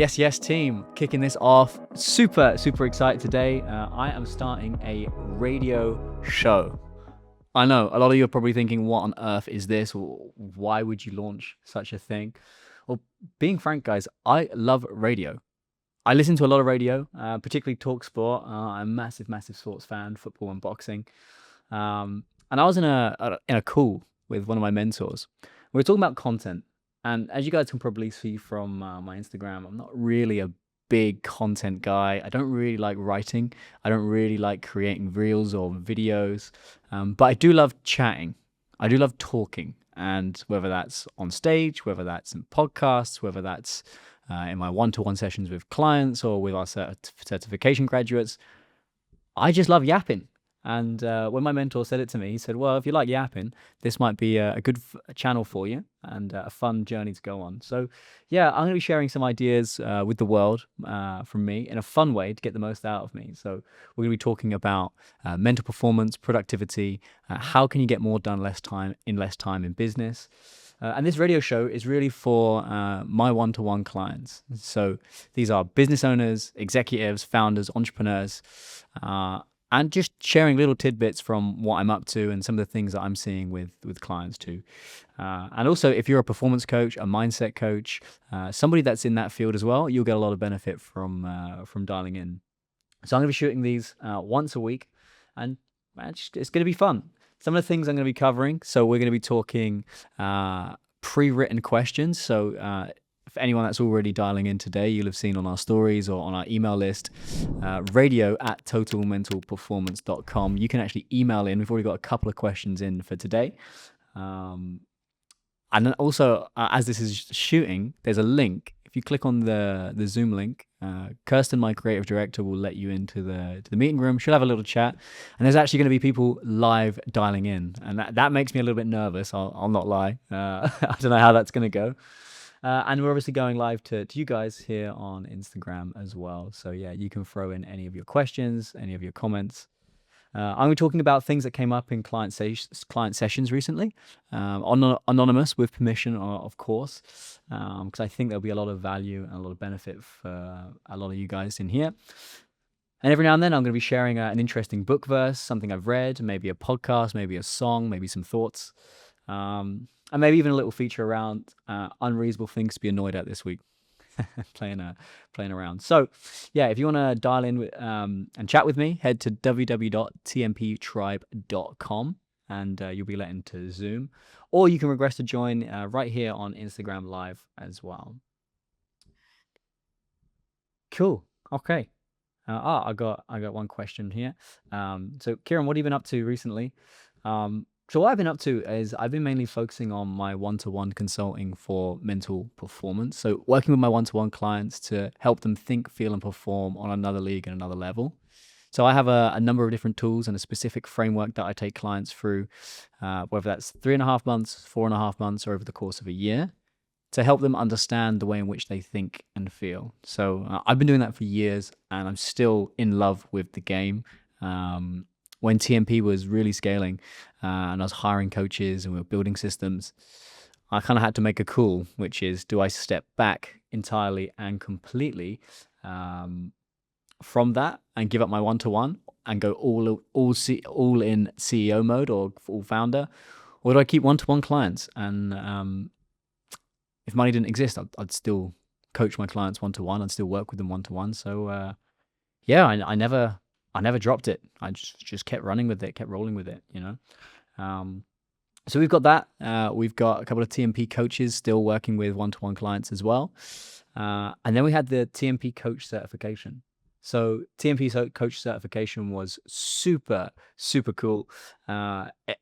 Yes, team, kicking this off. Super excited today. I am starting a radio show. I know, a lot of you are probably thinking, what on earth is this? Or why would you launch such a thing? Well, being frank, guys, I love radio. I listen to a lot of radio, particularly talk sport. I'm a massive sports fan, football and boxing. And I was in a call with one of my mentors. We were talking about content. And as you guys can probably see from my Instagram, I'm not really a big content guy. I don't really like writing. I don't really like creating reels or videos. But I do love chatting. I do love talking. And whether that's on stage, whether that's in podcasts, whether that's in my one-to-one sessions with clients or with our certification graduates, I just love yapping. And when my mentor said it to me, he said, well, if you like yapping, this might be a good channel for you and a fun journey to go on. So, yeah, I'm going to be sharing some ideas with the world from me in a fun way to get the most out of me. So we're going to be talking about mental performance, productivity, how can you get more done less time in business. And this radio show is really for my one-to-one clients. So these are business owners, executives, founders, entrepreneurs, and just sharing little tidbits from what I'm up to and some of the things that I'm seeing with clients too. And also, if you're a performance coach, a mindset coach, somebody that's in that field as well, you'll get a lot of benefit from dialing in. So I'm going to be shooting these once a week, and it's going to be fun. Some of the things I'm going to be covering. So we're going to be talking pre-written questions. So for anyone that's already dialing in today, you'll have seen on our stories or on our email list, radio@totalmentalperformance.com. You can actually email in. We've already got a couple of questions in for today. And then also, as this is shooting, there's a link. If you click on the Zoom link, Kirsten, my creative director, will let you into the meeting room. She'll have a little chat. And there's actually going to be people live dialing in. And that makes me a little bit nervous. I'll not lie. I don't know how that's going to go. And we're obviously going live to you guys here on Instagram as well. So yeah, you can throw in any of your questions, any of your comments. I'm going to be talking about things that came up in client sessions recently, anonymous with permission, of course, because I think there'll be a lot of value and a lot of benefit for a lot of you guys in here. And every now and then I'm going to be sharing an interesting book verse, something I've read, maybe a podcast, maybe a song, maybe some thoughts. And maybe even a little feature around unreasonable things to be annoyed at this week. playing around. So, yeah, if you want to dial in and chat with me, head to www.tmptribe.com and you'll be let into Zoom. Or you can request to join right here on Instagram Live as well. Cool. Okay. I got one question here. So, Kieran, what have you been up to recently? So what I've been up to is I've been mainly focusing on my one-to-one consulting for mental performance. So working with my one-to-one clients to help them think, feel, and perform on another league and another level. So I have a number of different tools and a specific framework that I take clients through, whether that's 3.5 months, 4.5 months, or over the course of a year, to help them understand the way in which they think and feel. So I've been doing that for years, and I'm still in love with the game. When TMP was really scaling and I was hiring coaches and we were building systems, I kind of had to make a call, which is, do I step back entirely and completely from that and give up my one-to-one and go all in CEO mode or full founder, or do I keep one-to-one clients? And if money didn't exist, I'd still coach my clients one-to-one. I'd still work with them one-to-one. So yeah, I never dropped it. I just kept running with it, kept rolling with it, So we've got that. We've got a couple of TMP coaches still working with one-to-one clients as well. And then we had the TMP coach certification. So TMP coach certification was super cool.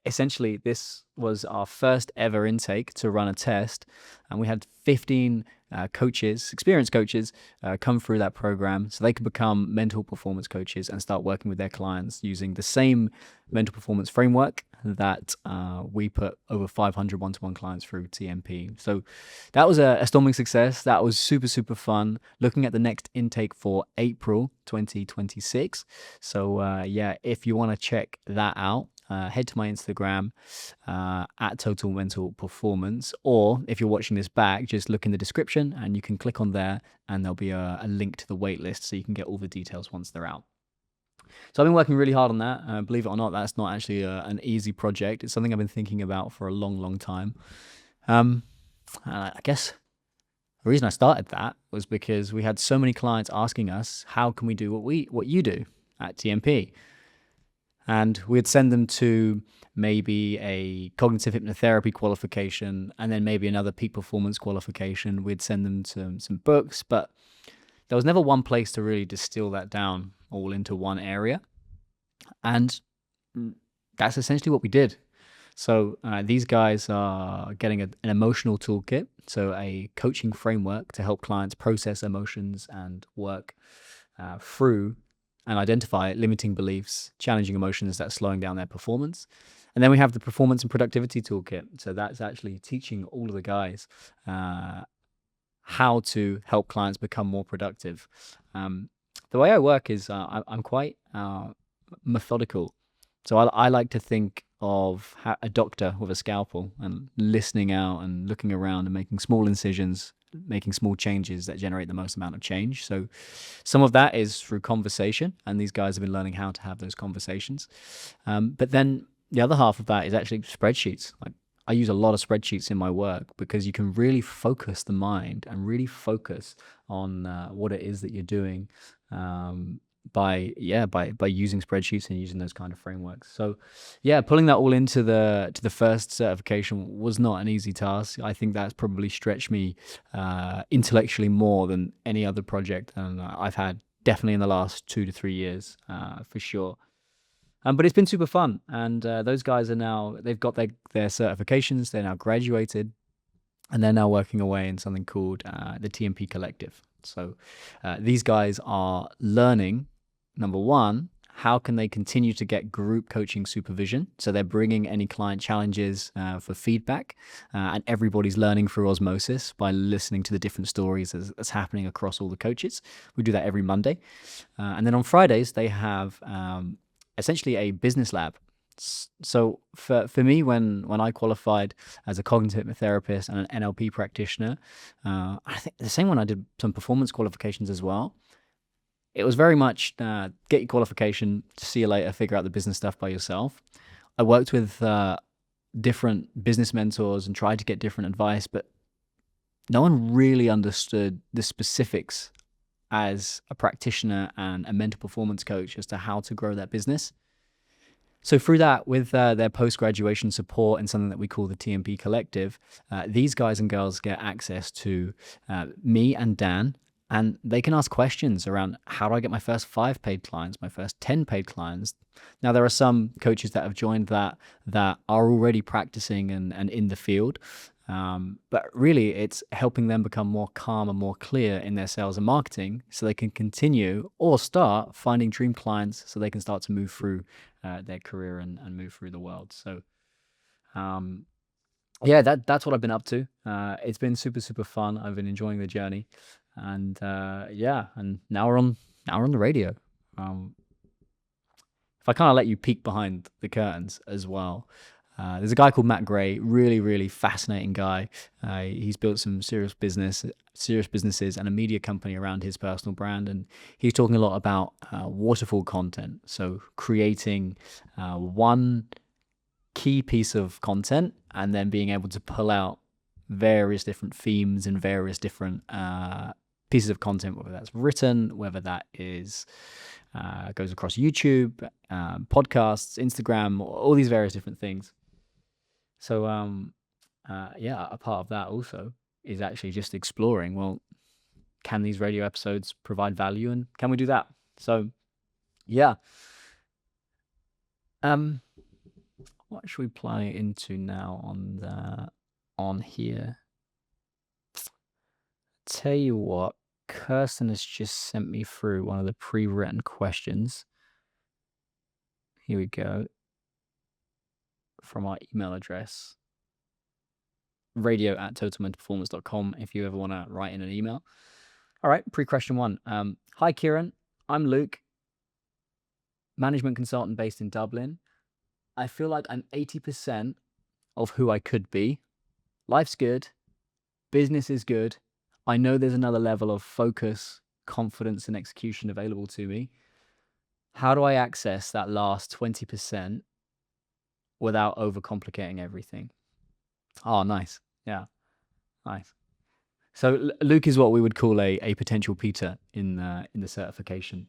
Essentially, this was our first ever intake to run a test. And we had 15 experienced coaches, come through that program so they could become mental performance coaches and start working with their clients using the same mental performance framework that we put over 500 one-to-one clients through TMP. So that was a storming success. That was super fun. Looking at the next intake for April 2026. So yeah, if you want to check that out, head to my Instagram at Total Mental Performance, or if you're watching this back, just look in the description and you can click on there, and there'll be a link to the waitlist so you can get all the details once they're out. So I've been working really hard on that. Believe it or not, that's not actually an easy project. It's something I've been thinking about for a long, long time. I guess the reason I started that was because we had so many clients asking us, how can we do what you do at TMP? And we'd send them to maybe a cognitive hypnotherapy qualification and then maybe another peak performance qualification. We'd send them to some books, but there was never one place to really distill that down all into one area. And that's essentially what we did. So these guys are getting an emotional toolkit, so a coaching framework to help clients process emotions and work through and identify limiting beliefs, challenging emotions that are slowing down their performance. And then we have the performance and productivity toolkit. So that's actually teaching all of the guys how to help clients become more productive. The way I work is I'm quite methodical. So I like to think of a doctor with a scalpel and listening out and looking around and making small incisions, making small changes that generate the most amount of change. So some of that is through conversation, and these guys have been learning how to have those conversations. But then the other half of that is actually spreadsheets. Like, I use a lot of spreadsheets in my work because you can really focus the mind and really focus on what it is that you're doing by using spreadsheets and using those kind of frameworks. So pulling that all into the first certification was not an easy task. I think that's probably stretched me intellectually more than any other project, and I've had definitely in the last 2 to 3 years for sure. But it's been super fun, and those guys they've got their certifications, they're now graduated, and they're now working away in something called the TMP Collective. So these guys are learning, number one, how can they continue to get group coaching supervision? So they're bringing any client challenges for feedback, and everybody's learning through osmosis by listening to the different stories that's happening across all the coaches. We do that every Monday. And then on Fridays, they have essentially a business lab. So for me, when I qualified as a cognitive hypnotherapist and an NLP practitioner, I think the same when I did some performance qualifications as well, it was very much get your qualification, see you later, figure out the business stuff by yourself. I worked with different business mentors and tried to get different advice, but no one really understood the specifics as a practitioner and a mental performance coach as to how to grow that business. So through that, with their post-graduation support and something that we call the TMP Collective, these guys and girls get access to me and Dan, and they can ask questions around how do I get my first 5 paid clients, my first 10 paid clients. Now, there are some coaches that have joined that are already practicing and in the field, but really it's helping them become more calm and more clear in their sales and marketing so they can continue or start finding dream clients so they can start to move through their career and move through the world. So that's what I've been up to. It's been super, super fun. I've been enjoying the journey, and and now we're on the radio. If I kind of let you peek behind the curtains as well, there's a guy called Matt Gray, really, really fascinating guy. He's built some serious businesses and a media company around his personal brand. And he's talking a lot about waterfall content. So creating one key piece of content and then being able to pull out various different themes and various different pieces of content, whether that's written, whether that is goes across YouTube, podcasts, Instagram, all these various different things. So, a part of that also is actually just exploring, well, can these radio episodes provide value, and can we do that? So, what should we play into now on here? Tell you what, Kirsten has just sent me through one of the pre-written questions. Here we go. From our email address, radio@totalmentalperformance.com, if you ever want to write in an email. All right, pre-question 1. Hi, Kieran. I'm Luke, management consultant based in Dublin. I feel like I'm 80% of who I could be. Life's good, business is good. I know there's another level of focus, confidence, and execution available to me. How do I access that last 20% without overcomplicating everything? Oh, nice. Yeah, nice. So Luke is what we would call a potential Peter in the certification.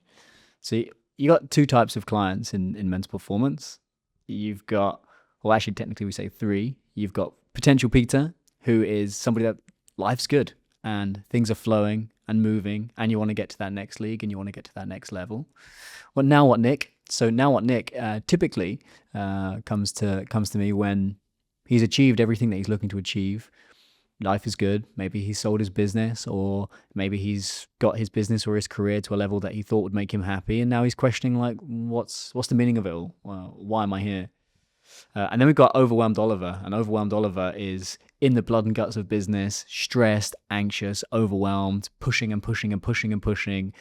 So you got two types of clients in mental performance. You've got, well, actually, technically we say three. You've got potential Peter, who is somebody that life's good and things are flowing and moving, and you want to get to that next league and you want to get to that next level. Well, now what, Nick? So now what, Nick? Typically comes to me when he's achieved everything that he's looking to achieve. Life is good. Maybe he sold his business, or maybe he's got his business or his career to a level that he thought would make him happy, and now he's questioning like, what's the meaning of it all? Well, why am I here? And then we've got overwhelmed Oliver, and overwhelmed Oliver is in the blood and guts of business, stressed, anxious, overwhelmed, pushing and pushing and pushing and pushing,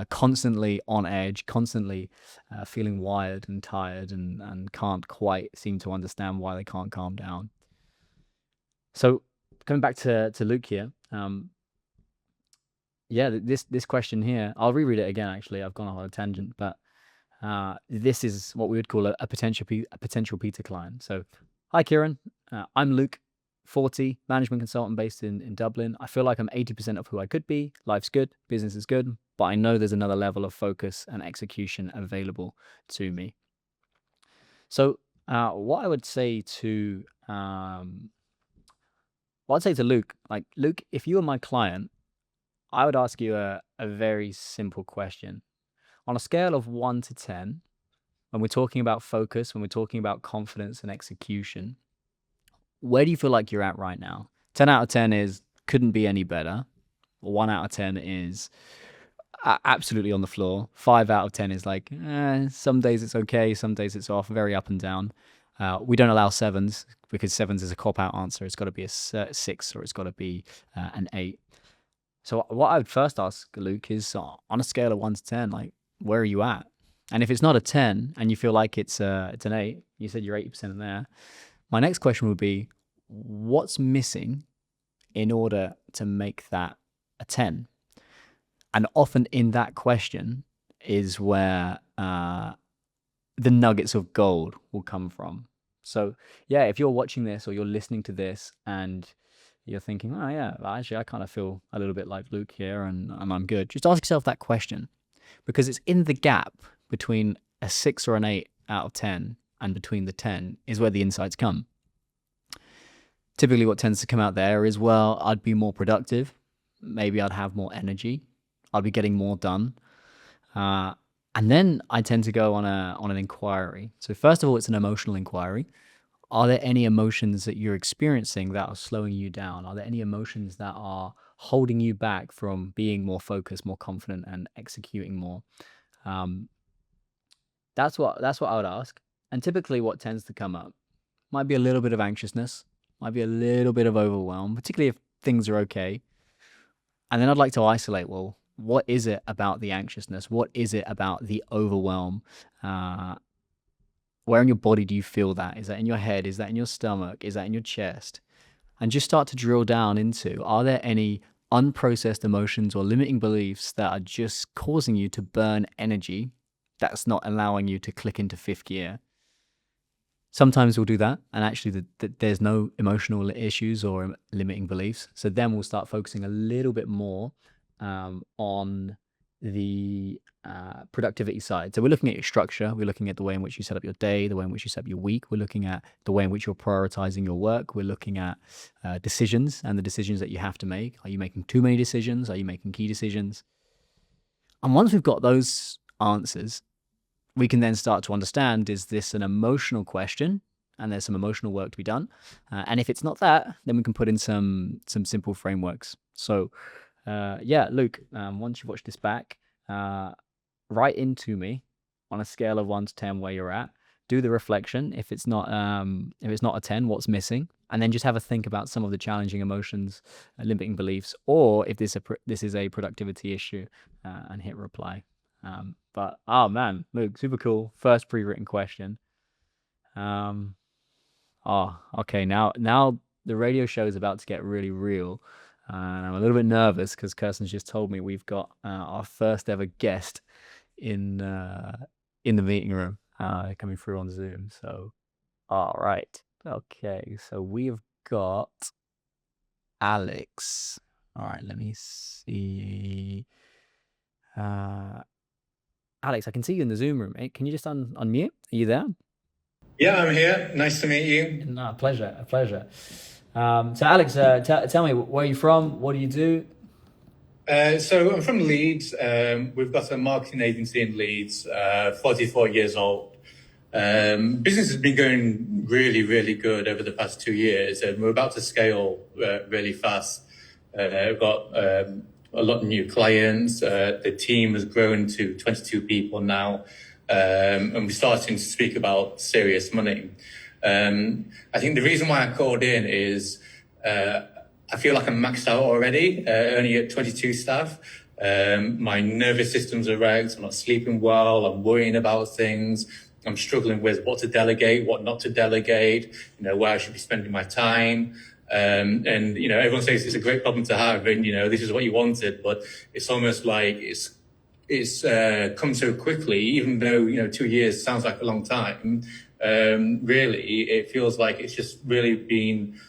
constantly on edge, constantly feeling wired and tired, and can't quite seem to understand why they can't calm down. So coming back to Luke here, this question here, I'll reread it again. Actually, I've gone off on a tangent, but this is what we would call a potential Peter client. So, hi Kieran, I'm Luke, 40, management consultant based in Dublin. I feel like I'm 80% of who I could be. Life's good, business is good, but I know there's another level of focus and execution available to me. So, what I would say to Luke, like, Luke, if you were my client, I would ask you a very simple question. On a scale of 1 to 10, when we're talking about focus, when we're talking about confidence and execution, where do you feel like you're at right now? 10 out of 10 is couldn't be any better. 1 out of 10 is absolutely on the floor. 5 out of 10 is like, some days it's okay, some days it's off, very up and down. We don't allow sevens because sevens is a cop-out answer. It's got to be a 6 or it's got to be an 8. So what I would first ask Luke is, on a scale of 1 to 10, like, where are you at? And if it's not a 10 and you feel like it's an 8, you said you're 80% in there. My next question would be, what's missing in order to make that a 10? And often in that question is where the nuggets of gold will come from. So yeah, if you're watching this or you're listening to this and you're thinking, oh yeah, actually I kind of feel a little bit like Luke here and I'm good, just ask yourself that question. Because it's in the gap between a 6 or an 8 out of 10 and between the 10 is where the insights come. Typically what tends to come out there is, well, I'd be more productive. Maybe I'd have more energy. I'd be getting more done. And then I tend to go on an inquiry. So first of all, it's an emotional inquiry. Are there any emotions that you're experiencing that are slowing you down? Are there any emotions that are holding you back from being more focused, more confident, and executing more? That's what I would ask. And typically what tends to come up might be a little bit of anxiousness, might be a little bit of overwhelm, particularly if things are okay. And then I'd like to isolate, well, what is it about the anxiousness? What is it about the overwhelm? Where in your body do you feel that? Is that in your head? Is that in your stomach? Is that in your chest? And just start to drill down into, are there any unprocessed emotions or limiting beliefs that are just causing you to burn energy that's not allowing you to click into fifth gear? Sometimes we'll do that, and actually there's no emotional issues or limiting beliefs. So then we'll start focusing a little bit more on the productivity side. So we're looking at your structure, we're looking at the way in which you set up your day, the way in which you set up your week, we're looking at the way in which you're prioritizing your work, we're looking at decisions and the decisions that you have to make. Are you making too many decisions? Are you making key decisions? And once we've got those answers, we can then start to understand, is this an emotional question? And there's some emotional work to be done. And if it's not that, then we can put in some simple frameworks. So Luke, once you've watched this back, write into me on a scale of 1 to 10 where you're at. Do the reflection. If it's not a 10, what's missing? And then just have a think about some of the challenging emotions, limiting beliefs, or if this is a productivity issue, and hit reply. But oh man, Luke, super cool. First pre-written question. Um, oh, okay. Now the radio show is about to get really real, and I'm a little bit nervous because Kirsten's just told me we've got our first ever guest in uh, in the meeting room, coming through on Zoom. So, all right, okay. So we've got Alex. All right, let me see. Uh, Alex, I can see you in the Zoom room. Can you just unmute? Are you there? Yeah, I'm here. Nice to meet you. No, pleasure, a pleasure. So Alex, tell me, where are you from? What do you do? So I'm from Leeds. We've got a marketing agency in Leeds, 44 years old. Business has been going really, really good over the past 2 years, and we're about to scale really fast. We've got a lot of new clients. The team has grown to 22 people now, and we're starting to speak about serious money. I think the reason why I called in is I feel like I'm maxed out already, only at 22 staff. My nervous systems are wrecked. I'm not sleeping well. I'm worrying about things. I'm struggling with what to delegate, what not to delegate, where I should be spending my time. And everyone says it's a great problem to have, and this is what you wanted, but it's almost like it's come so quickly, even though 2 years sounds like a long time. Really, it feels like it's just really been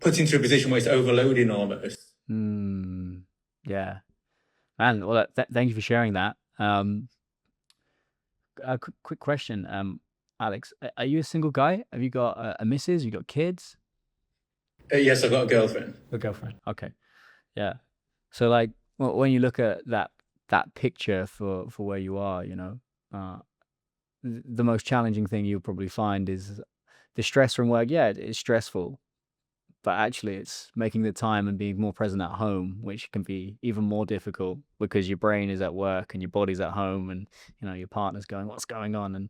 put into a position where it's overloading almost. Yeah, man. Well, thank you for sharing that. A quick question, Alex, are you a single guy? Have you got a missus? You got kids? Yes, I've got a girlfriend. A girlfriend. Okay. Yeah. So like when you look at that picture for where you are, uh, the most challenging thing you'll probably find is the stress from work. Yeah, it's stressful, but actually it's making the time and being more present at home, which can be even more difficult because your brain is at work and your body's at home, and your partner's going, what's going on? And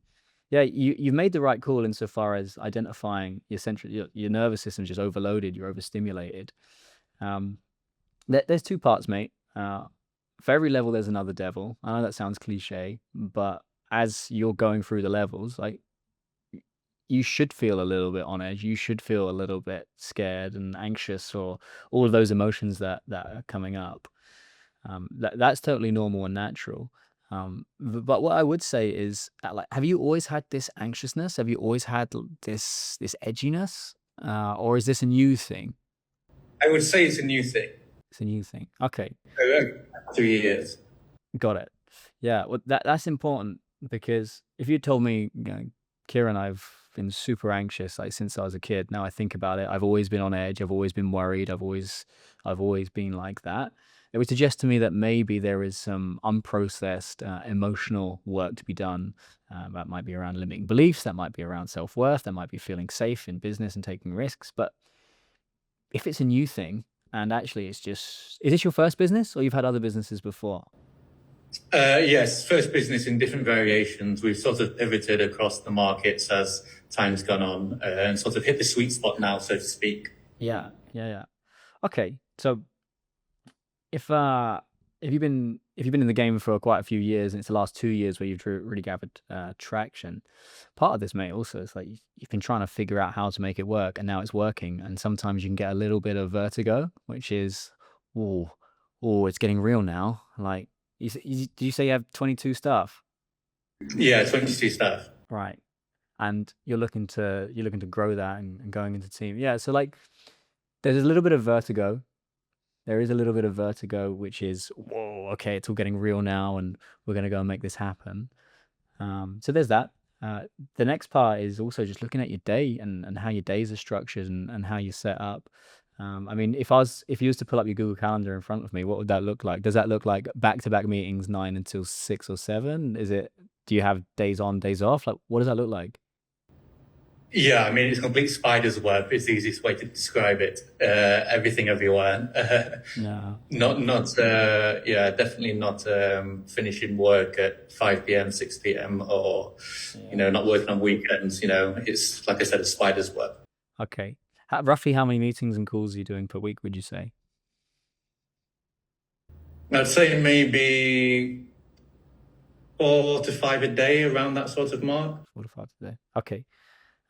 yeah, you've made the right call insofar as identifying your nervous system's just overloaded, you're overstimulated. um there's two parts, mate. For every level there's another devil. I know that sounds cliche, but as you're going through the levels, like, you should feel a little bit on edge. You should feel a little bit scared and anxious, or all of those emotions that are coming up. That's totally normal and natural. But what I would say is, like, have you always had this anxiousness? Have you always had this edginess, or is this a new thing? I would say it's a new thing. It's a new thing. Okay, 3 years. got it. Yeah, well, that's important, because if you told me, Kieran, I've been super anxious like since I was a kid. Now I think about it, I've always been on edge. I've always been worried. I've always been like that. It would suggest to me that maybe there is some unprocessed emotional work to be done. That might be around limiting beliefs. That might be around self-worth. That might be feeling safe in business and taking risks. But if it's a new thing, and actually it's just, is this your first business, or you've had other businesses before? Yes, first business in different variations. We've sort of pivoted across the markets as time's gone on, and sort of hit the sweet spot now, so to speak. Yeah, yeah, yeah. Okay, so if you've been in the game for quite a few years, and it's the last 2 years where you've really gathered traction, part of this, mate, also is like you've been trying to figure out how to make it work, and now it's working. And sometimes you can get a little bit of vertigo, which is, oh, it's getting real now. Like, do you say you have 22 staff? Yeah, 22 staff. Right. And you're looking to grow that, and going into team. Yeah, so like there's a little bit of vertigo. There is a little bit of vertigo, which is, whoa, okay, it's all getting real now, and we're going to go and make this happen. So there's that. The next part is also just looking at your day, and how your days are structured, and how you're set up. I mean, if you was to pull up your Google Calendar in front of me, what would that look like? Does that look like back-to-back meetings, 9 until 6 or 7? Do you have days on, days off? Like, what does that look like? Yeah, I mean, it's complete spider's web. It's the easiest way to describe it. Everything everywhere. No. Yeah, definitely not finishing work at 5 p.m., 6 p.m., or, Yeah. not working on weekends. It's, like I said, a spider's web. Okay. Roughly how many meetings and calls are you doing per week, would you say? I'd say maybe 4 to 5 a day, around that sort of mark. 4 to 5 today. Okay.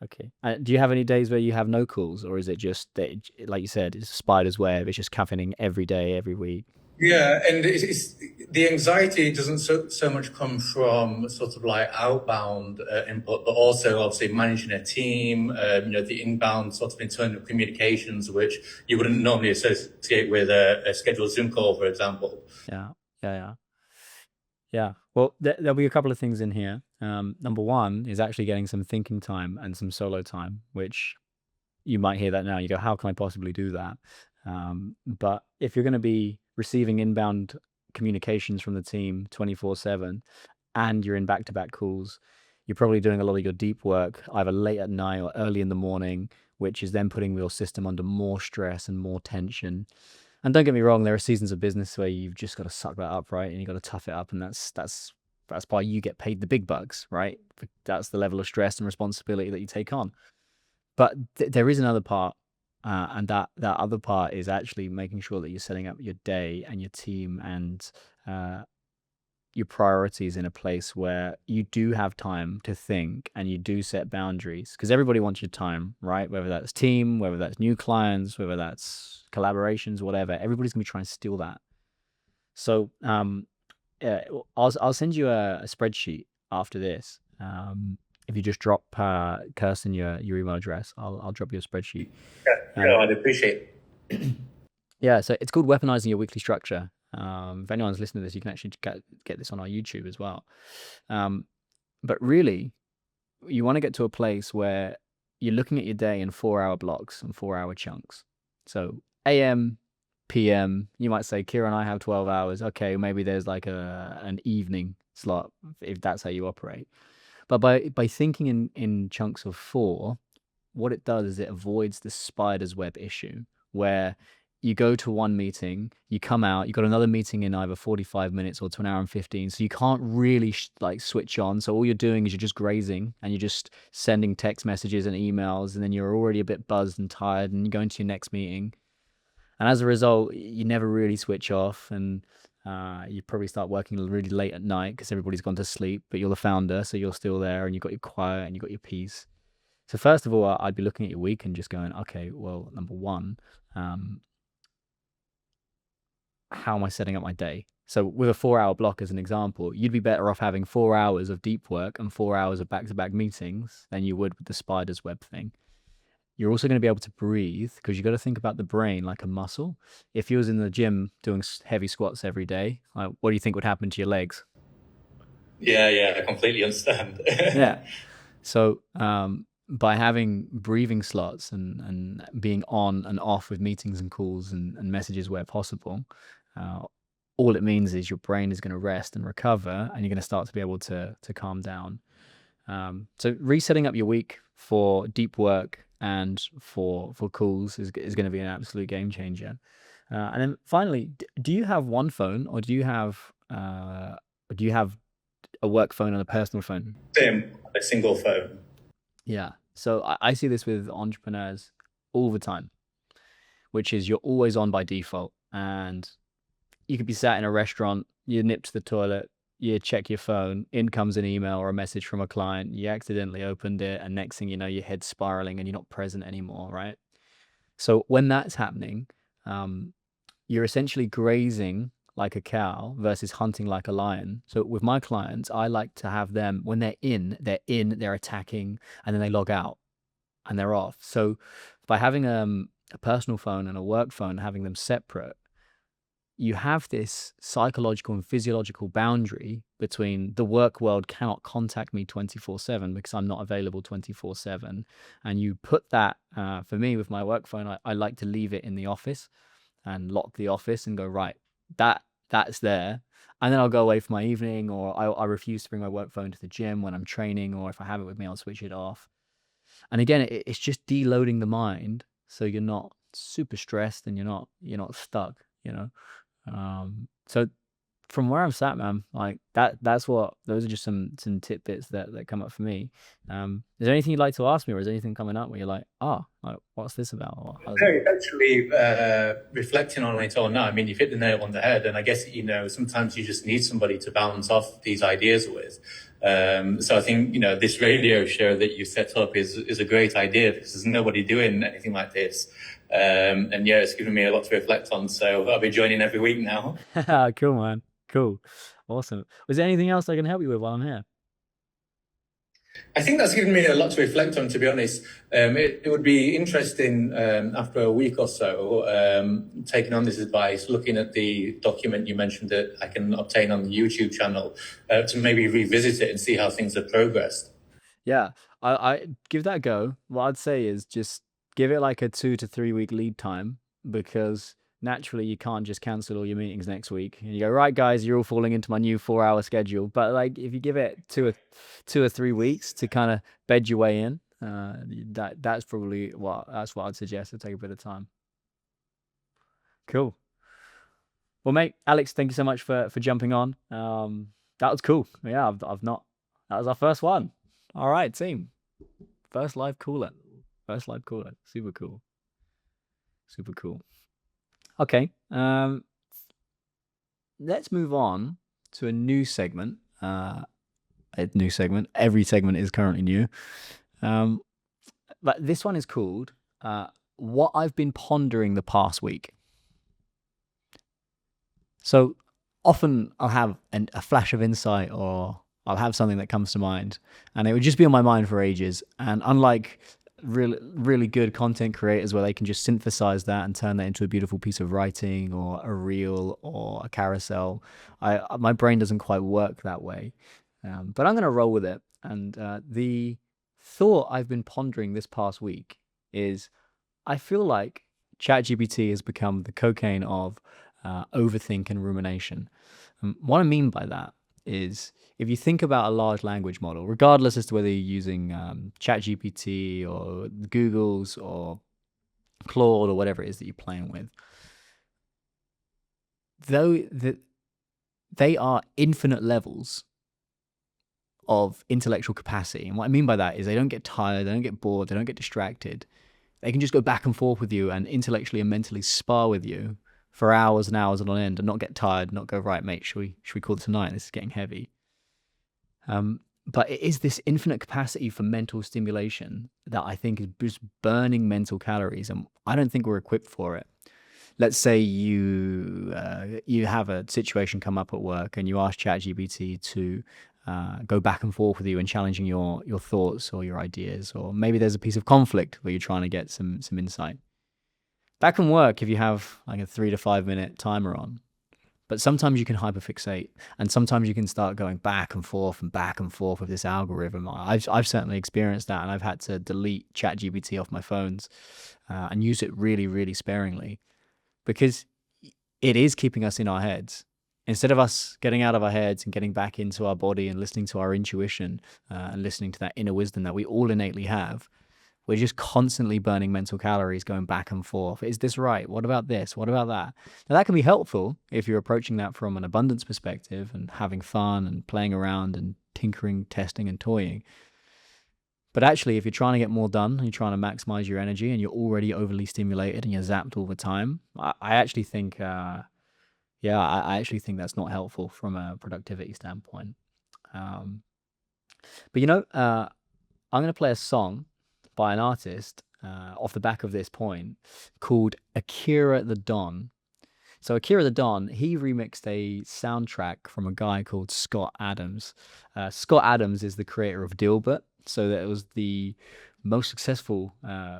Okay. Do you have any days where you have no calls, or is it just that, like you said, it's a spider's web? It's just happening every day, every week. Yeah, and the anxiety doesn't so much come from sort of like outbound input, but also obviously managing a team, the inbound sort of internal communications, which you wouldn't normally associate with a scheduled Zoom call, for example. Yeah. Yeah. Yeah. Yeah. Well, there'll be a couple of things in here. Number one is actually getting some thinking time and some solo time, which you might hear that now. You go, how can I possibly do that? But if you're going to be receiving inbound communications from the team 24/7 and you're in back-to-back calls, you're probably doing a lot of your deep work either late at night or early in the morning, which is then putting your system under more stress and more tension. And don't get me wrong, there are seasons of business where you've just got to suck that up, right? And you got to tough it up, and that's why you get paid the big bucks, right? That's the level of stress and responsibility that you take on. But there is another part, and that other part is actually making sure that you're setting up your day and your team and your priorities in a place where you do have time to think and you do set boundaries, because everybody wants your time, right? Whether that's team, whether that's new clients, whether that's collaborations, whatever, everybody's gonna be trying to steal that. So I'll send you a spreadsheet after this. If you just drop Kirsten your email address, I'll drop you a spreadsheet. Yeah, I'd appreciate it. Yeah, so it's called Weaponizing Your Weekly Structure. If anyone's listening to this, you can actually get this on our YouTube as well. But really, you want to get to a place where you're looking at your day in 4-hour blocks and 4-hour chunks. So AM, PM, you might say, Kieran, I have 12 hours. Okay, maybe there's like an evening slot if that's how you operate. But by thinking in chunks of 4, what it does is it avoids the spider's web issue where you go to one meeting, you come out, you got another meeting in either 45 minutes or to an hour and 15. So you can't really switch on. So all you're doing is you're just grazing and you're just sending text messages and emails, and then you're already a bit buzzed and tired, and you go into your next meeting. And as a result, you never really switch off, and you probably start working really late at night because everybody's gone to sleep, but you're the founder, so you're still there and you've got your quiet and you've got your peace. So first of all, I'd be looking at your week and just going, okay, well, number one, how am I setting up my day? So with a 4-hour block as an example, you'd be better off having 4 hours of deep work and 4 hours of back-to-back meetings than you would with the spider's web thing. You're also going to be able to breathe because you got to think about the brain like a muscle. If you was in the gym doing heavy squats every day, what do you think would happen to your legs? Yeah, I completely understand. Yeah. So by having breathing slots and being on and off with meetings and calls and messages where possible, all it means is your brain is going to rest and recover, and you're going to start to be able to calm down. So resetting up your week for deep work and for calls is going to be an absolute game changer. And then finally, do you have one phone, or do you have a work phone and a personal phone? Same, a single phone. Yeah. So I see this with entrepreneurs all the time, which is you're always on by default, and you could be sat in a restaurant, you nip to the toilet, you check your phone, in comes an email or a message from a client, you accidentally opened it, and next thing you know, your head's spiraling and you're not present anymore, right? So when that's happening, you're essentially grazing like a cow versus hunting like a lion. So with my clients, I like to have them, when they're attacking, and then they log out and they're off. So by having a personal phone and a work phone, having them separate, you have this psychological and physiological boundary between the work world cannot contact me 24/7 because I'm not available 24/7. And you put that, for me with my work phone, I like to leave it in the office and lock the office and go, right, that's there. And then I'll go away for my evening, or I refuse to bring my work phone to the gym when I'm training, or if I have it with me, I'll switch it off. And again, it's just deloading the mind so you're not super stressed and you're not stuck, you know? So from where I'm sat, man, like that's what those are just some tidbits that come up for me. Is there anything you'd like to ask me, or is there anything coming up where you're like, oh, like, what's this about? Or how's No, it? actually, reflecting on it all now, I mean, you've hit the nail on the head. And I guess, sometimes you just need somebody to bounce off these ideas with. So I think, this radio show that you set up is a great idea because there's nobody doing anything like this. And yeah, it's given me a lot to reflect on. So I'll be joining every week now. Cool, man. Cool. Awesome. Was there anything else I can help you with while I'm here? I think that's given me a lot to reflect on, to be honest. It would be interesting after a week or so, taking on this advice, looking at the document you mentioned that I can obtain on the YouTube channel, to maybe revisit it and see how things have progressed. Yeah, I give that a go. What I'd say is just give it like a 2 to 3 week lead time, because naturally you can't just cancel all your meetings next week and you go, right, guys, you're all falling into my new 4 hour schedule. But like if you give it 2 or 3 weeks to kind of bed your way in, that's probably that's what I'd suggest, to take a bit of time. Cool. Well, mate, Alex, thank you so much for jumping on. That was cool. Yeah, I've not. That was our first one. All right, team. First live caller. First live caller. Super cool. Super cool. Okay. Let's move on to a new segment. A new segment. Every segment is currently new. But this one is called What I've Been Pondering the Past Week. So often I'll have a flash of insight, or I'll have something that comes to mind, and it would just be on my mind for ages. And unlike really, really good content creators where they can just synthesize that and turn that into a beautiful piece of writing or a reel or a carousel, my brain doesn't quite work that way. But I'm going to roll with it. And the thought I've been pondering this past week is, I feel like ChatGPT has become the cocaine of overthink and rumination. What I mean by that is, if you think about a large language model, regardless as to whether you're using ChatGPT or Google's or Claude or whatever it is that you're playing with, though they are infinite levels of intellectual capacity. And what I mean by that is, they don't get tired, they don't get bored, they don't get distracted. They can just go back and forth with you and intellectually and mentally spar with you for hours and hours on end and not get tired, not go, right, mate, should we call it tonight? This is getting heavy. But it is this infinite capacity for mental stimulation that I think is just burning mental calories, and I don't think we're equipped for it. Let's say you have a situation come up at work and you ask ChatGPT to go back and forth with you and challenging your thoughts or your ideas, or maybe there's a piece of conflict where you're trying to get some insight. That can work if you have like a 3 to 5 minute timer on. But sometimes you can hyperfixate, and sometimes you can start going back and forth with this algorithm. I've certainly experienced that, and I've had to delete ChatGPT off my phones and use it really, really sparingly, because it is keeping us in our heads. Instead of us getting out of our heads and getting back into our body and listening to our intuition and listening to that inner wisdom that we all innately have, we're just constantly burning mental calories, going back and forth. Is this right? What about this? What about that? Now, that can be helpful if you're approaching that from an abundance perspective and having fun and playing around and tinkering, testing, and toying. But actually, if you're trying to get more done and you're trying to maximize your energy and you're already overly stimulated and you're zapped all the time, I actually think, I actually think that's not helpful from a productivity standpoint. But I'm going to play a song by an artist off the back of this point, called Akira the Don. So Akira the Don, he remixed a soundtrack from a guy called Scott Adams. Scott Adams is the creator of Dilbert. So that was the most successful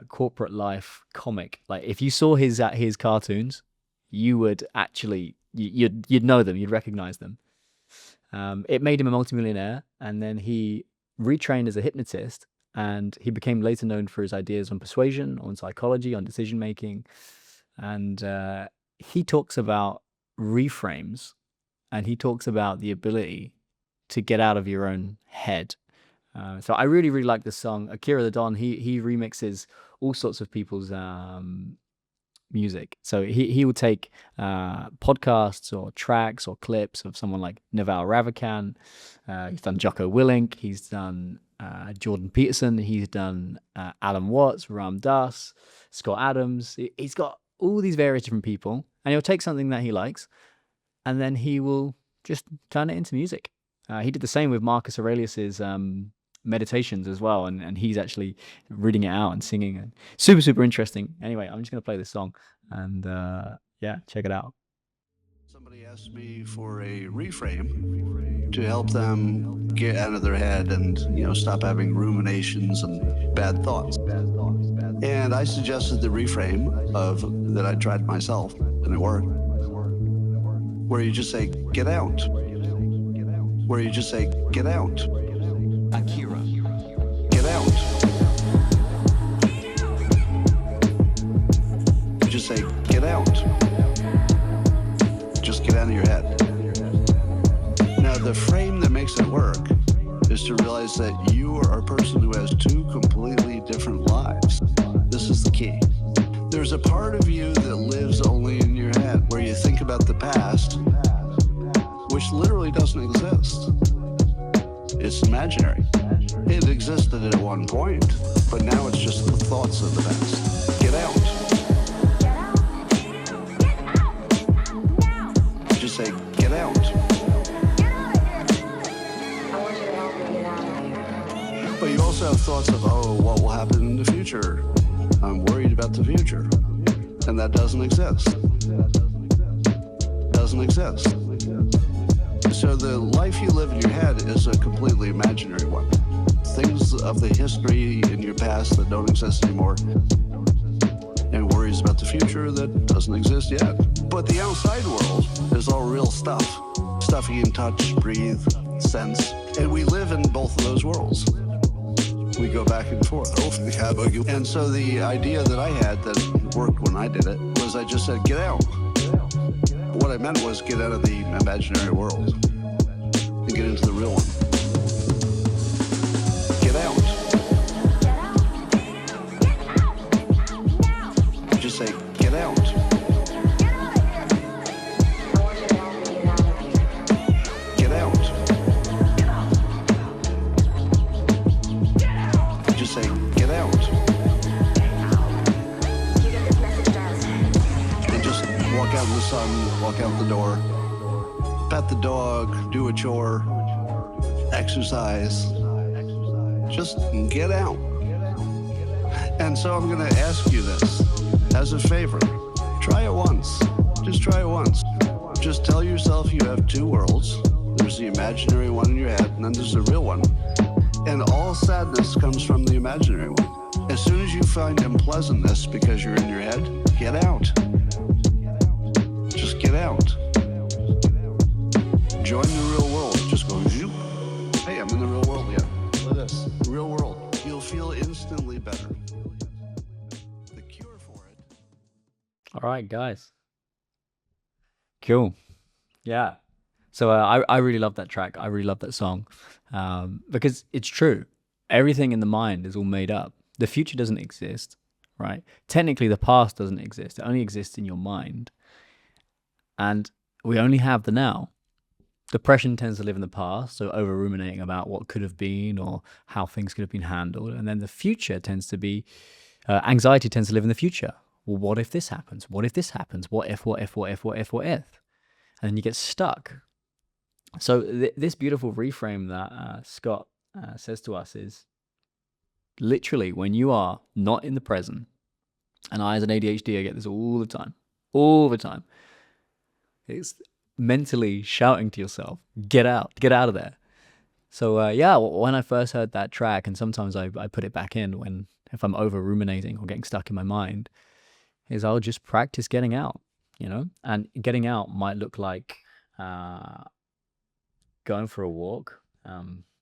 corporate life comic. Like, if you saw his cartoons, you would actually, you'd know them, you'd recognize them. It made him a multimillionaire, and then he retrained as a hypnotist, and he became later known for his ideas on persuasion, on psychology, on decision making. And he talks about reframes, and he talks about the ability to get out of your own head. So I really, really like this song. Akira the Don, he remixes all sorts of people's music. So he will take podcasts or tracks or clips of someone like Naval Ravikant. He's done Jocko Willink. He's done Jordan Peterson. He's done Alan Watts, Ram Dass, Scott Adams. He's got all these various different people, and he'll take something that he likes, and then he will just turn it into music. He did the same with Marcus Aurelius's meditations as well, and he's actually reading it out and singing, and super interesting. Anyway, I'm just gonna play this song, and yeah, check it out. Somebody asked me for a reframe to help them get out of their head and, stop having ruminations and bad thoughts. And I suggested the reframe that I tried myself, and it worked, where you just say, get out. Where you just say, get out. Akira. Get out. You just say, get out. Just get out of your head. Now, the frame that makes it work is to realize that you are a person who has two completely different lives. This is the key. There's a part of you that lives only in your head, where you think about the past, which literally doesn't exist. It's imaginary. It existed at one point, but now it's just the thoughts of the past. Get out. Just say, get out. But you also have thoughts of, what will happen in the future? I'm worried about the future. And that doesn't exist. Doesn't exist. So the life you live in your head is a completely imaginary one. Things of the history in your past that don't exist anymore, and worries about the future that doesn't exist yet. But the outside world is all real stuff. Stuff you can touch, breathe, sense. And we live in both of those worlds. We go back and forth. And so the idea that I had that worked when I did it was I just said, get out. What I meant was get out of the imaginary world and get into the real one. Get out. Just say, get out. Get out. Just say, get out. And just walk out in the sun, walk out the door, pet the dog, do a chore, exercise. Just get out. And so I'm going to ask you this as a favor. Try it once. Just try it once. Just tell yourself you have two worlds. There's the imaginary one in your head, and then there's the real one. And all sadness comes from the imaginary one. As soon as you find unpleasantness because you're in your head, get out. Just get out. Join the real world. Just go, zoop. Hey, I'm in the real world yet. Look at this. Real world. You'll feel instantly better. The cure for it. All right, guys. Cool. Yeah. So I really love that track. I really love that song because it's true. Everything in the mind is all made up. The future doesn't exist, right? Technically, the past doesn't exist. It only exists in your mind. And we only have the now. Depression tends to live in the past, so over ruminating about what could have been or how things could have been handled. And then the future tends to be, anxiety tends to live in the future. Well, what if this happens? What if this happens? What if? And then you get stuck. So this beautiful reframe that Scott says to us is literally when you are not in the present, and I as an ADHD, I get this all the time. It's mentally shouting to yourself, get out of there. So yeah, when I first heard that track, and sometimes I put it back in if I'm over ruminating or getting stuck in my mind, is I'll just practice getting out, and getting out might look like going for a walk.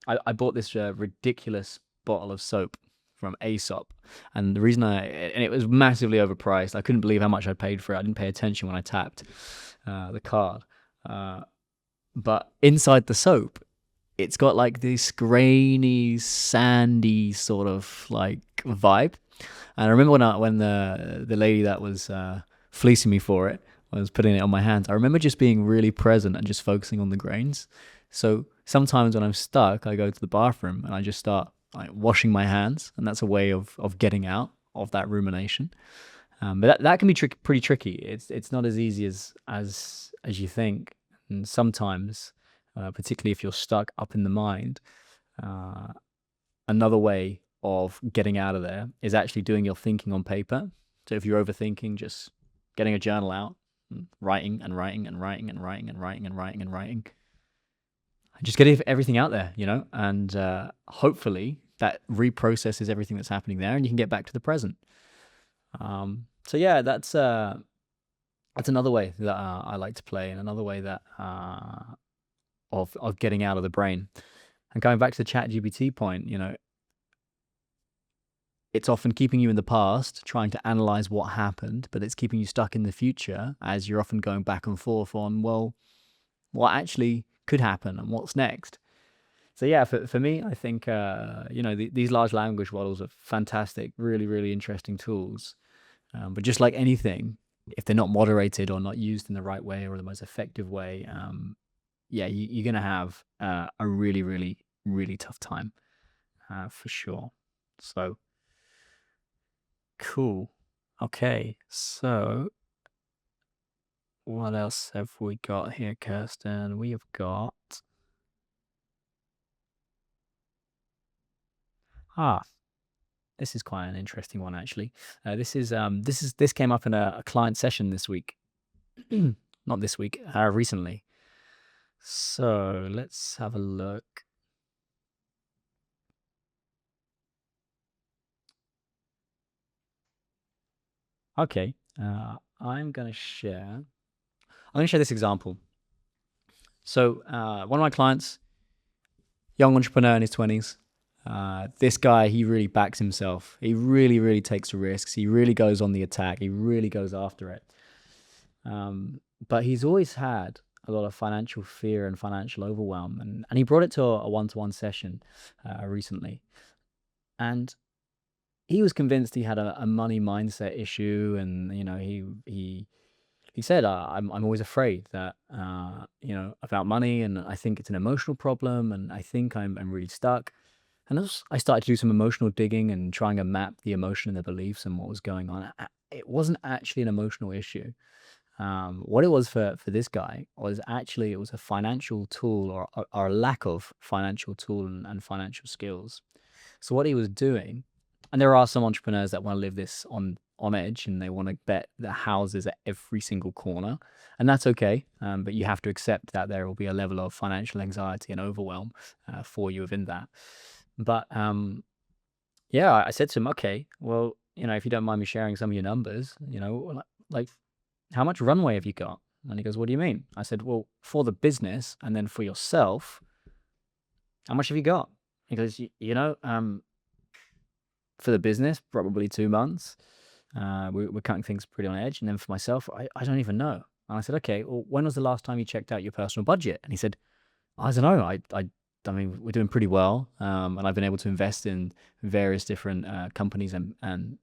I bought this ridiculous bottle of soap from Aesop, and the reason and it was massively overpriced. I couldn't believe how much I paid for it. I didn't pay attention when I tapped the card. But inside the soap, it's got like this grainy, sandy sort of like vibe. And I remember when the lady that was fleecing me for it. I was putting it on my hands. I remember just being really present and just focusing on the grains. So sometimes when I'm stuck, I go to the bathroom and I just start like washing my hands, and that's a way of getting out of that rumination. But that can be pretty tricky. It's not as easy as you think, and sometimes, particularly if you're stuck up in the mind, uh, another way of getting out of there is actually doing your thinking on paper. So if you're overthinking, just getting a journal out, and writing and writing and writing and writing and writing and writing and writing. Just get everything out there, and hopefully that reprocesses everything that's happening there, and you can get back to the present. So yeah, that's another way that I like to play, and another way that of getting out of the brain. And going back to the ChatGPT point, it's often keeping you in the past, trying to analyze what happened, but it's keeping you stuck in the future as you're often going back and forth on, well, what actually could happen and what's next. So yeah, for me, I think these large language models are fantastic, really, really interesting tools. But just like anything, if they're not moderated or not used in the right way or the most effective way, you're going to have a really, really, really tough time for sure. So cool. Okay, so what else have we got here, Kirsten? We have got this is quite an interesting one actually. This came up in a client session this week. Not this week, recently. So let's have a look. Okay, I'm gonna share this example. So one of my clients, young entrepreneur in his 20s. This guy, he really backs himself. He really, really takes risks. He really goes on the attack. He really goes after it. But he's always had a lot of financial fear and financial overwhelm. And he brought it to a one-to-one session recently. And he was convinced he had a money mindset issue. And, he said, I'm always afraid that, about money. And I think it's an emotional problem. And I think I'm really stuck. And as I started to do some emotional digging and trying to map the emotion and the beliefs and what was going on, it wasn't actually an emotional issue. What it was for this guy was actually, it was a financial tool or a lack of financial tool and financial skills. So what he was doing, and there are some entrepreneurs that want to live this on edge and they want to bet their houses at every single corner, and that's okay. But you have to accept that there will be a level of financial anxiety and overwhelm for you within that. But I said to him, okay, well, if you don't mind me sharing some of your numbers, like how much runway have you got? And he goes, what do you mean? I said, well, for the business and then for yourself, how much have you got? He goes, for the business, probably 2 months. We're cutting things pretty on edge. And then for myself, I don't even know. And I said, okay, well, when was the last time you checked out your personal budget? And he said, I don't know. I mean, we're doing pretty well. And I've been able to invest in various different companies and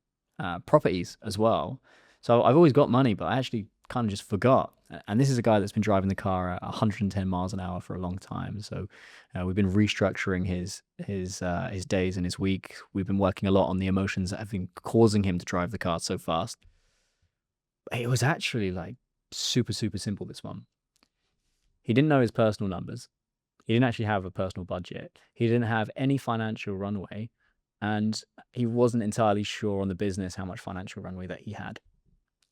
properties as well. So I've always got money, but I actually kind of just forgot. And this is a guy that's been driving the car at 110 miles an hour for a long time. So we've been restructuring his days and his week. We've been working a lot on the emotions that have been causing him to drive the car so fast. It was actually like super, super simple, this one. He didn't know his personal numbers. He didn't actually have a personal budget. He didn't have any financial runway. And he wasn't entirely sure on the business how much financial runway that he had.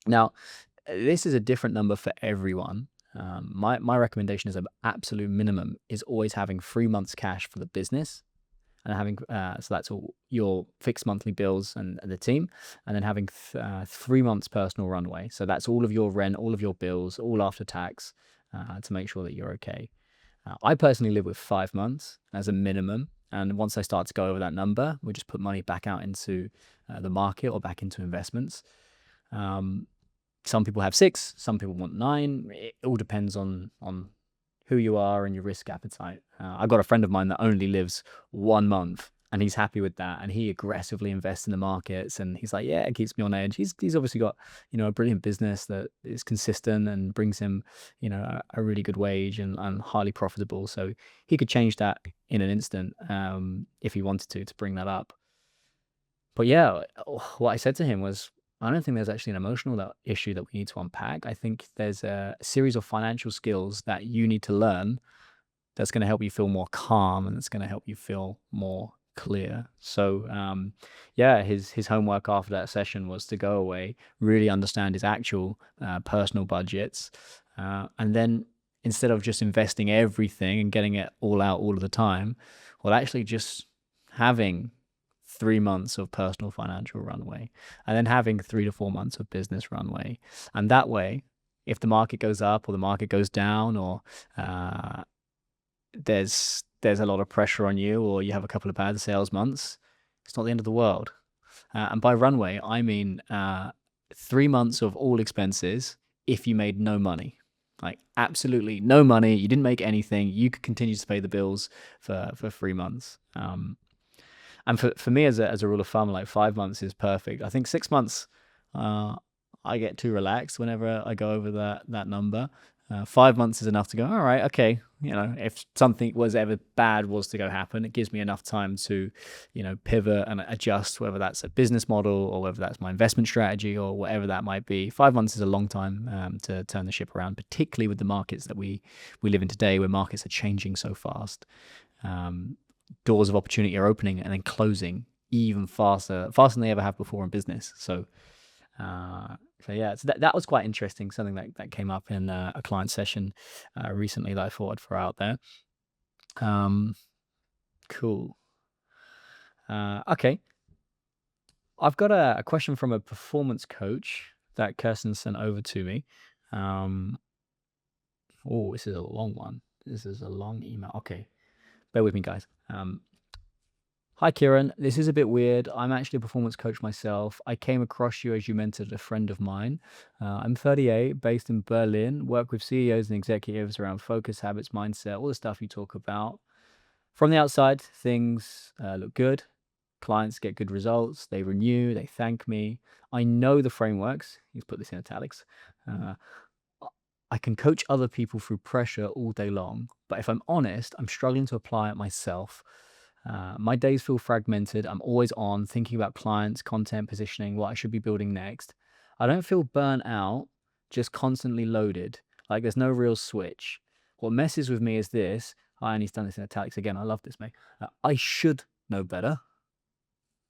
Now, this is a different number for everyone. My recommendation as an absolute minimum is always having 3 months cash for the business, and having so that's all your fixed monthly bills and the team, and then having 3 months personal runway. So that's all of your rent, all of your bills, all after tax, to make sure that you're okay. I personally live with 5 months as a minimum. And once I start to go over that number, we just put money back out into the market or back into investments. Some people have 6, some people want 9. It all depends on who you are and your risk appetite. I've got a friend of mine that only lives 1 month and he's happy with that, and he aggressively invests in the markets, and he's like, yeah, it keeps me on edge. He's obviously got, a brilliant business that is consistent and brings him, a really good wage and highly profitable. So he could change that in an instant, if he wanted to bring that up. But yeah, what I said to him was, I don't think there's actually an emotional issue that we need to unpack. I think there's a series of financial skills that you need to learn that's going to help you feel more calm, and that's going to help you feel more clear. So yeah, his homework after that session was to go away, really understand his actual personal budgets, and then instead of just investing everything and getting it all out all of the time, well, actually just having 3 months of personal financial runway, and then having 3 to 4 months of business runway. And that way, if the market goes up or the market goes down, or there's a lot of pressure on you, or you have a couple of bad sales months, it's not the end of the world. And by runway, I mean 3 months of all expenses if you made no money. Like absolutely no money, you didn't make anything, you could continue to pay the bills for 3 months. And for me, as a rule of thumb, like 5 months is perfect. I think 6 months, I get too relaxed whenever I go over that number. 5 months is enough to go, all right, okay. If something was to go happen, it gives me enough time to, pivot and adjust, whether that's a business model or whether that's my investment strategy or whatever that might be. 5 months is a long time to turn the ship around, particularly with the markets that we live in today, where markets are changing so fast. Doors of opportunity are opening and then closing even faster than they ever have before in business. So yeah, so that was quite interesting. Something that came up in a client session recently that I thought I'd throw out there. Cool. Okay. I've got a question from a performance coach that Kirsten sent over to me. Oh, this is a long one. This is a long email. Okay. Bear with me, guys. Hi, Kieran. This is a bit weird. I'm actually a performance coach myself. I came across you as you mentored a friend of mine. I'm 38, based in Berlin, work with CEOs and executives around focus, habits, mindset, all the stuff you talk about. From the outside, things look good. Clients get good results. They renew. They thank me. I know the frameworks. He's put this in italics. I can coach other people through pressure all day long, but if I'm honest, I'm struggling to apply it myself. My days feel fragmented. I'm always on, thinking about clients, content, positioning, what I should be building next. I don't feel burnt out, just constantly loaded. Like there's no real switch. What messes with me is this. And he's done this in italics again. I love this, mate. I should know better.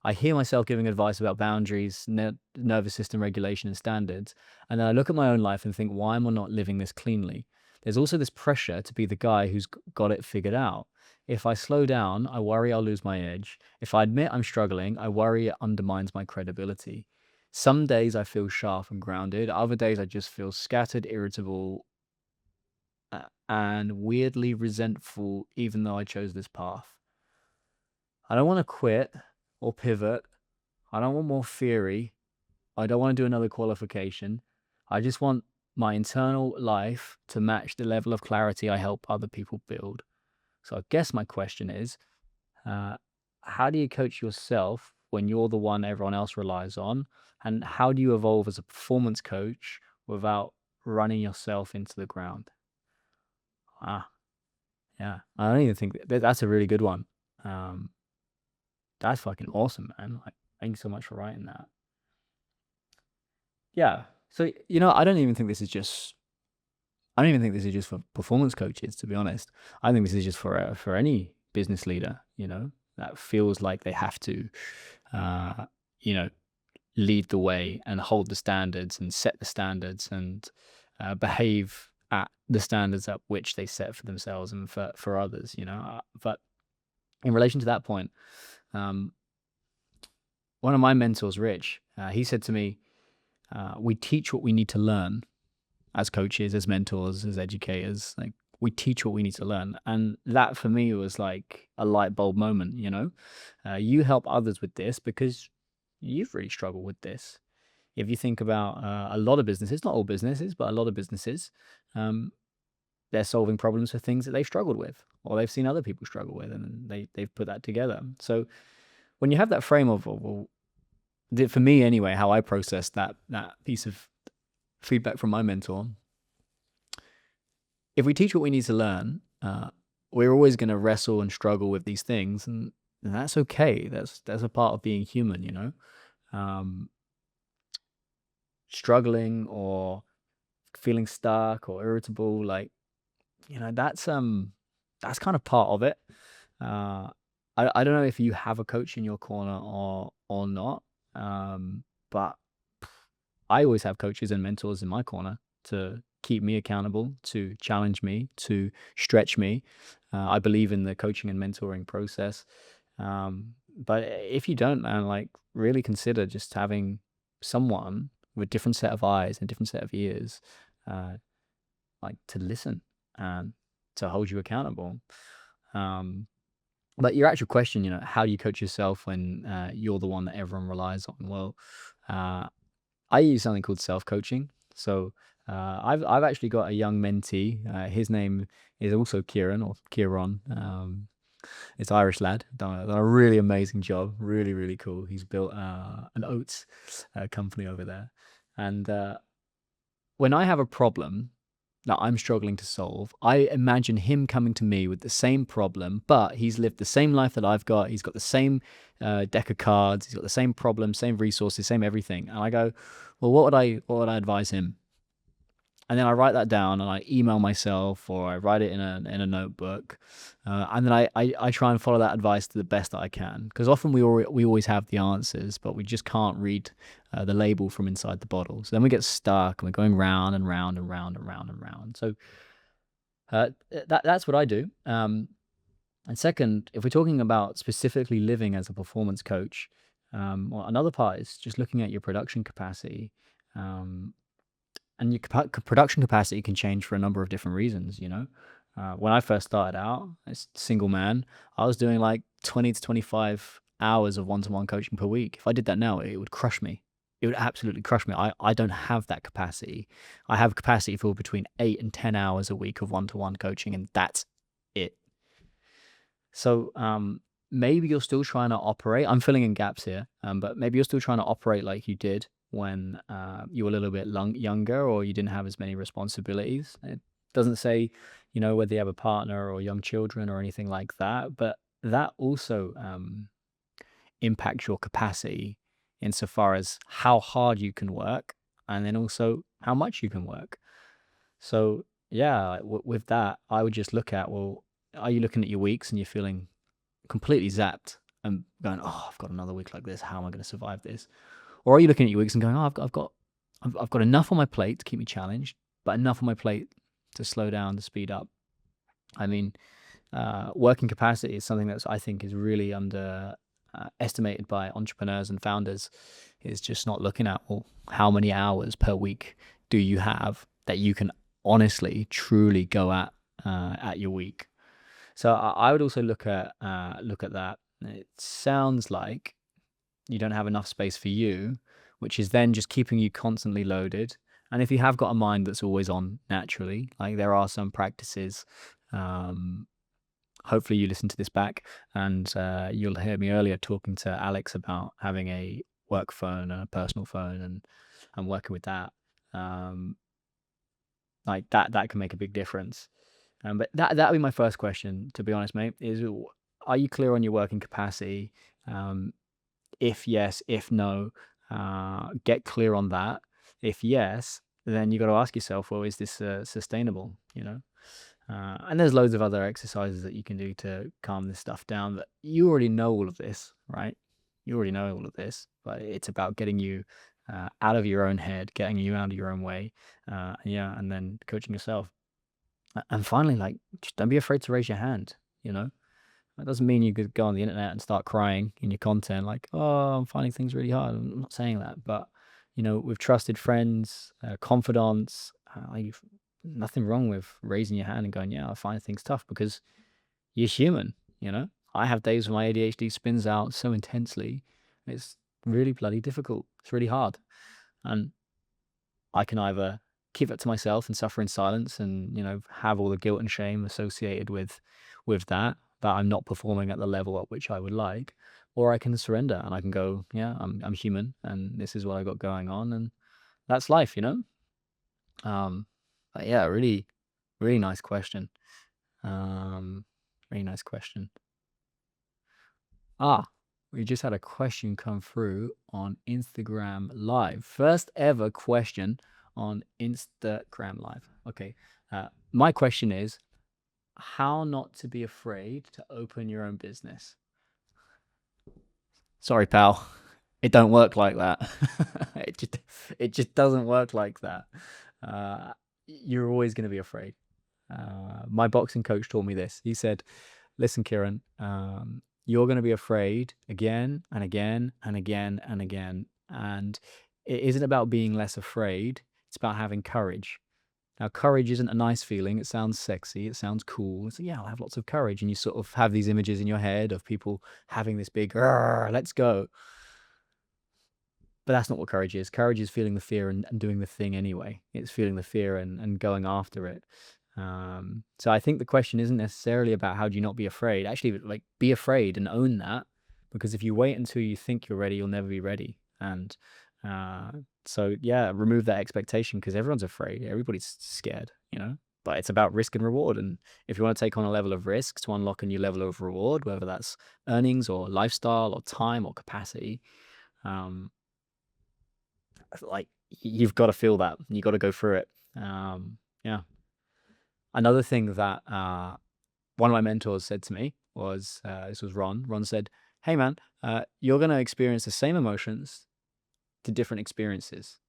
I hear myself giving advice about boundaries, nervous system regulation and standards. And then I look at my own life and think, why am I not living this cleanly? There's also this pressure to be the guy who's got it figured out. If I slow down, I worry I'll lose my edge. If I admit I'm struggling, I worry it undermines my credibility. Some days I feel sharp and grounded. Other days I just feel scattered, irritable, and weirdly resentful, even though I chose this path. I don't want to quit or pivot. I don't want more theory. I don't want to do another qualification. I just want my internal life to match the level of clarity I help other people build. So I guess my question is, how do you coach yourself when you're the one everyone else relies on? And how do you evolve as a performance coach without running yourself into the ground? Yeah, I don't even think that's a really good one. That's fucking awesome, man. Like, thank you so much for writing that. Yeah. So, I don't even think this is just for performance coaches, to be honest. I think this is just for any business leader, that feels like they have to, lead the way and hold the standards and set the standards and behave at the standards at which they set for themselves and for others, But in relation to that point, one of my mentors, Rich, he said to me, we teach what we need to learn as coaches, as mentors, as educators. Like, we teach what we need to learn. And that for me was like a light bulb moment, you help others with this because you've really struggled with this. If you think about a lot of businesses, not all businesses, but a lot of businesses, they're solving problems for things that they've struggled with or they've seen other people struggle with, and they've put that together. So when you have that frame of, well, for me anyway, how I process that piece of feedback from my mentor, if we teach what we need to learn, we're always going to wrestle and struggle with these things, and that's okay. That's a part of being human, you know. Um, Struggling or feeling stuck or irritable, like, you know, that's kind of part of it. Uh, I don't know if you have a coach in your corner or not, but I always have coaches and mentors in my corner to keep me accountable, to challenge me, to stretch me. I believe in the coaching and mentoring process. But if you don't, man, like, really consider just having someone with different set of eyes and different set of ears, uh, like, to listen and to hold you accountable. Um, but your actual question, you know, how do you coach yourself when you're the one that everyone relies on? Well, uh, I use something called self-coaching. So I've actually got a young mentee. His name is also Kieran or Kieran. It's Irish lad. Done a really amazing job. Really, really cool. He's built an oats company over there. And when I have a problem that I'm struggling to solve, I imagine him coming to me with the same problem, but he's lived the same life that I've got. He's got the same deck of cards. He's got the same problems, same resources, same everything. And I go, well, what would I advise him? And then I write that down and I email myself or I write it in a notebook. And then I try and follow that advice to the best that I can. Because often we always have the answers, but we just can't read the label from inside the bottle. So then we get stuck and we're going round and round and round and round and round. So that's what I do. And second, if we're talking about specifically living as a performance coach, well, another part is just looking at your production capacity. And your production capacity can change for a number of different reasons, you know. When I first started out as a single man, I was doing like 20 to 25 hours of one-to-one coaching per week. If I did that now, it would crush me. It would absolutely crush me. I don't have that capacity. I have capacity for between 8 and 10 hours a week of one-to-one coaching, and that's it. So maybe you're still trying to operate. I'm filling in gaps here, but maybe you're still trying to operate like you did when you were a little bit younger or you didn't have as many responsibilities. It doesn't say, you know, whether you have a partner or young children or anything like that, but that also impacts your capacity insofar as how hard you can work and then also how much you can work. So yeah, with that, I would just look at, well, are you looking at your weeks and you're feeling completely zapped and going, oh, I've got another week like this. How am I going to survive this? Or are you looking at your weeks and going, oh, I've got enough on my plate to keep me challenged, but enough on my plate to slow down, to speed up. I mean, working capacity is something that I think is really estimated by entrepreneurs and founders. Is just not looking at, well, how many hours per week do you have that you can honestly, truly go at your week. So I would also look at that. It sounds like you don't have enough space for you, which is then just keeping you constantly loaded. And if you have got a mind that's always on naturally, like there are some practices, hopefully you listen to this back and you'll hear me earlier talking to Alex about having a work phone and a personal phone and working with that. Like that can make a big difference. But that'd be my first question, to be honest, mate, is, are you clear on your working capacity? If yes, if no, get clear on that. If yes, then you got to ask yourself, well, is this sustainable? You know, and there's loads of other exercises that you can do to calm this stuff down. But you already know all of this, right? You already know all of this, but it's about getting you out of your own head, getting you out of your own way, and then coaching yourself. And finally, like, just don't be afraid to raise your hand. You know. That doesn't mean you could go on the internet and start crying in your content like, oh, I'm finding things really hard. I'm not saying that, but, you know, with trusted friends, confidants, nothing wrong with raising your hand and going, yeah, I find things tough, because you're human, you know. I have days when my ADHD spins out so intensely. It's really bloody difficult. It's really hard. And I can either keep it to myself and suffer in silence and, you know, have all the guilt and shame associated with that I'm not performing at the level at which I would like, or I can surrender and I can go, yeah, I'm human and this is what I got going on, and that's life, you know. But yeah, really, really nice question. Really nice question. We just had a question come through on Instagram Live. First ever question on Instagram Live. Okay. My question is, how not to be afraid to open your own business? Sorry, pal. It don't work like that. it just doesn't work like that. You're always going to be afraid. My boxing coach told me this. He said, listen, Kieran, you're going to be afraid again and again and again and again. And it isn't about being less afraid. It's about having courage. Now, courage isn't a nice feeling. It sounds sexy. It sounds cool. So yeah, I'll have lots of courage. And you sort of have these images in your head of people having this big, let's go. But that's not what courage is. Courage is feeling the fear and doing the thing anyway. It's feeling the fear and going after it. So I think the question isn't necessarily about how do you not be afraid. Actually, like, be afraid and own that, because if you wait until you think you're ready, you'll never be ready. And so yeah, remove that expectation, because everyone's afraid. Everybody's scared, you know. But it's about risk and reward. And if you want to take on a level of risk to unlock a new level of reward, whether that's earnings or lifestyle or time or capacity, like, you've got to feel that. You got to go through it. Yeah. Another thing that one of my mentors said to me was, this was Ron. Ron said, hey man, you're going to experience the same emotions to different experiences.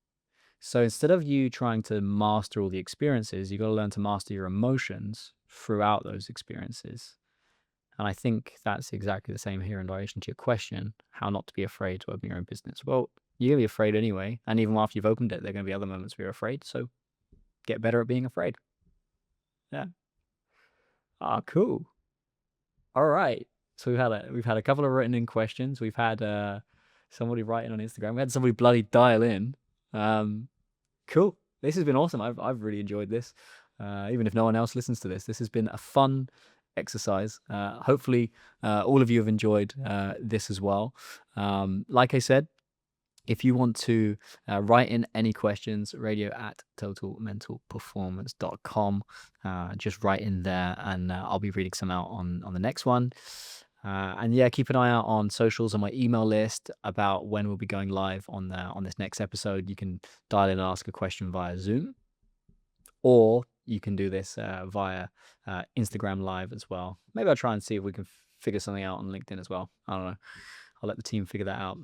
So instead of you trying to master all the experiences, you got to learn to master your emotions throughout those experiences. And I think that's exactly the same here in relation to your question, how not to be afraid to open your own business. Well, you're going to be afraid anyway. And even after you've opened it, there are going to be other moments where you're afraid. So get better at being afraid. Yeah. Cool. All right. So we've had a couple of written in questions. We've had somebody writing on Instagram. We had somebody bloody dial in. Cool. This has been awesome. I've really enjoyed this. Even if no one else listens to this, this has been a fun exercise. Hopefully, all of you have enjoyed this as well. Like I said, if you want to write in any questions, radio@totalmentalperformance.com. Just write in there and I'll be reading some out on the next one. And yeah, keep an eye out on socials, on my email list, about when we'll be going live on this next episode. You can dial in and ask a question via Zoom, or you can do this via Instagram Live as well. Maybe I'll try and see if we can figure something out on LinkedIn as well. I don't know. I'll let the team figure that out.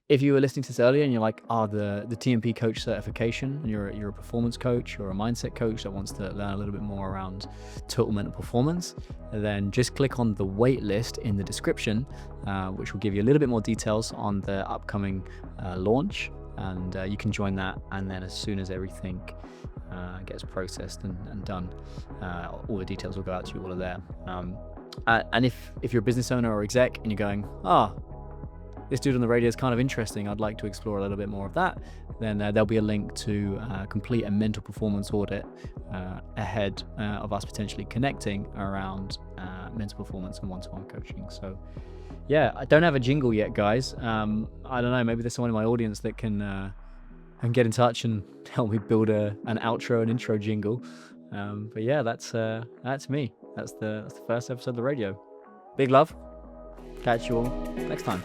If you were listening to this earlier and you're like, the TMP coach certification, and you're a performance coach or a mindset coach that wants to learn a little bit more around total mental performance, then just click on the wait list in the description, which will give you a little bit more details on the upcoming launch, and you can join that. And then as soon as everything gets processed and done, all the details will go out to you. All of there. And if you're a business owner or exec and you're going, this dude on the radio is kind of interesting, I'd like to explore a little bit more of that, then there'll be a link to complete a mental performance audit ahead of us potentially connecting around mental performance and one-to-one coaching. So yeah, I don't have a jingle yet, guys. I don't know, maybe there's someone in my audience that can get in touch and help me build an outro and intro jingle. But yeah, that's me. That's the first episode of the radio. Big love. Catch you all next time.